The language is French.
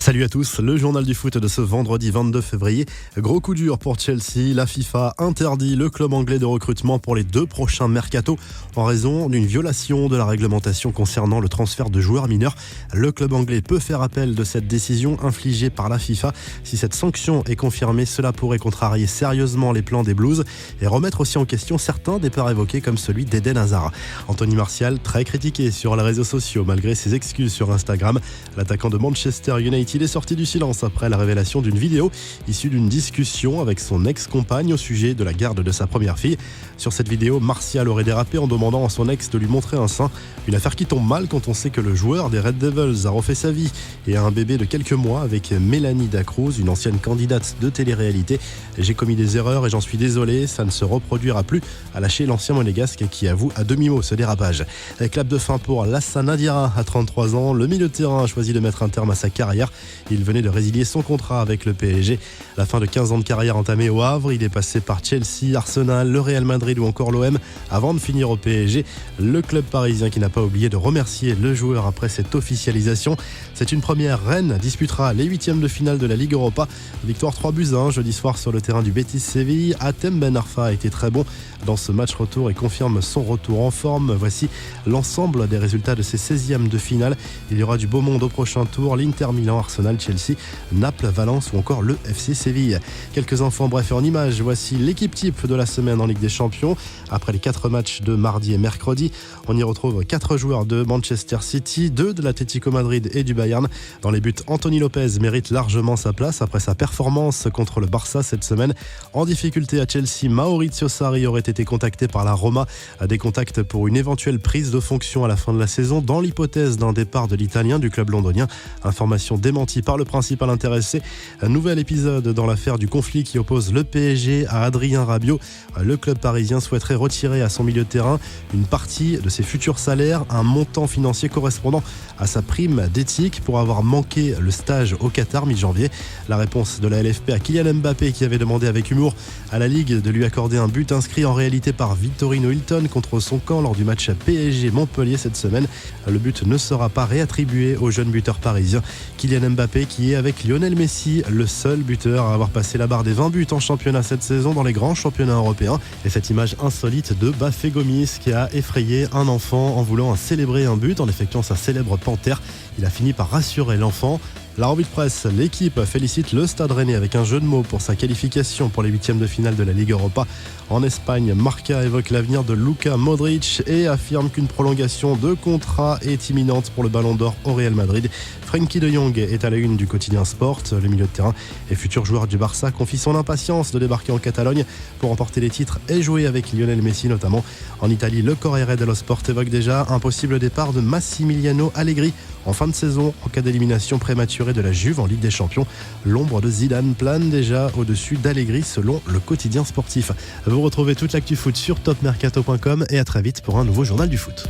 Salut à tous, le journal du foot de ce vendredi 22 février. Gros coup dur pour Chelsea, la FIFA interdit le club anglais de recrutement pour les 2 prochains mercatos en raison d'une violation de la réglementation concernant le transfert de joueurs mineurs. Le club anglais peut faire appel de cette décision infligée par la FIFA. Si cette sanction est confirmée, cela pourrait contrarier sérieusement les plans des Blues et remettre aussi en question certains départs évoqués comme celui d'Eden Hazard. Anthony Martial, très critiqué sur les réseaux sociaux malgré ses excuses sur Instagram. L'attaquant de Manchester United est sorti du silence après la révélation d'une vidéo issue d'une discussion avec son ex-compagne au sujet de la garde de sa première fille. Sur cette vidéo, Martial aurait dérapé en demandant à son ex de lui montrer un sein. Une affaire qui tombe mal quand on sait que le joueur des Red Devils a refait sa vie et a un bébé de quelques mois avec Mélanie Dacruz, une ancienne candidate de télé-réalité. J'ai commis des erreurs et j'en suis désolé, ça ne se reproduira plus, a lâché l'ancien monégasque qui avoue à demi-mot ce dérapage. Clap de fin pour Lassana Diarra à 33 ans. Le milieu de terrain a choisi de mettre un terme à sa carrière. Il venait de résilier son contrat avec le PSG. La fin de 15 ans de carrière entamée au Havre, il est passé par Chelsea, Arsenal, le Real Madrid ou encore l'OM avant de finir au PSG. Le club parisien qui n'a pas oublié de remercier le joueur après cette officialisation. C'est une première. Rennes disputera les 8e de finale de la Ligue Europa. Victoire 3-1 jeudi soir sur le terrain du Betis Séville. Hatem Ben Arfa a été très bon dans ce match retour et confirme son retour en forme. Voici l'ensemble des résultats de ces 16e de finale. Il y aura du beau monde au prochain tour. L'Inter Milan, Arsenal, Chelsea, Naples, Valence ou encore le FC Séville. Quelques infos en bref et en images. Voici l'équipe type de la semaine en Ligue des Champions. Après les 4 matchs de mardi et mercredi, on y retrouve 4 joueurs de Manchester City, 2 de l'Atlético Madrid et du Bayern. Dans les buts, Anthony Lopez mérite largement sa place après sa performance contre le Barça cette semaine. En difficulté à Chelsea, Maurizio Sarri aurait été contacté par la Roma à des contacts pour une éventuelle prise de fonction à la fin de la saison dans l'hypothèse d'un départ de l'Italien du club londonien. Information démentie par le principal intéressé. Un nouvel épisode dans l'affaire du conflit qui oppose le PSG à Adrien Rabiot. Le club parisien souhaiterait retirer à son milieu de terrain une partie de ses futurs salaires, un montant financier correspondant à sa prime d'éthique pour avoir manqué le stage au Qatar mi-janvier. La réponse de la LFP à Kylian Mbappé qui avait demandé avec humour à la Ligue de lui accorder un but inscrit en réalité par Victorino Hilton contre son camp lors du match PSG-Montpellier cette semaine. Le but ne sera pas réattribué au jeune buteur parisien. Kylian Mbappé qui est avec Lionel Messi le seul buteur à avoir passé la barre des 20 buts en championnat cette saison dans les grands championnats européens. Et cette image insolite de Bafé Gomis qui a effrayé un enfant en voulant célébrer un but en effectuant sa célèbre panthère. Il a fini par rassurer l'enfant. La revue de presse, l'équipe félicite le Stade Rennais avec un jeu de mots pour sa qualification pour les 8e de finale de la Ligue Europa. En Espagne, Marca évoque l'avenir de Luka Modric et affirme qu'une prolongation de contrat est imminente pour le Ballon d'Or au Real Madrid. Frenkie de Jong est à la une du quotidien Sport. Le milieu de terrain et futur joueur du Barça confie son impatience de débarquer en Catalogne pour remporter les titres et jouer avec Lionel Messi notamment. En Italie, le Corriere dello Sport évoque déjà un possible départ de Massimiliano Allegri en fin de saison en cas d'élimination prématurée de la Juve en Ligue des Champions. L'ombre de Zidane plane déjà au-dessus d'Allegri selon le quotidien sportif. Vous retrouvez toute l'actu foot sur topmercato.com et à très vite pour un nouveau journal du foot.